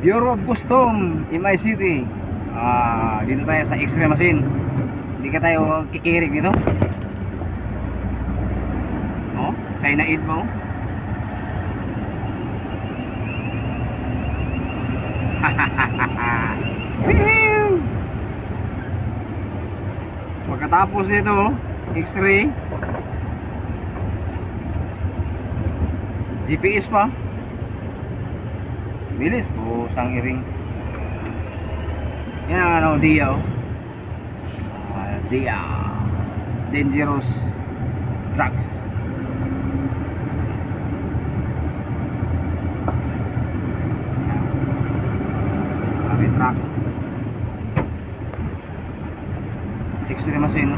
Bureau of Custom, MI City. Dito tayo sa X-ray machine. Hindi ka tayo kikirig dito. Oh, China Aid mo. Pagkatapos ito, X-ray, GPS pa. Bilis po, sang iring. Yan ang ano, DIA. DIA, Dangerous Drugs. Truck, X-ray machine.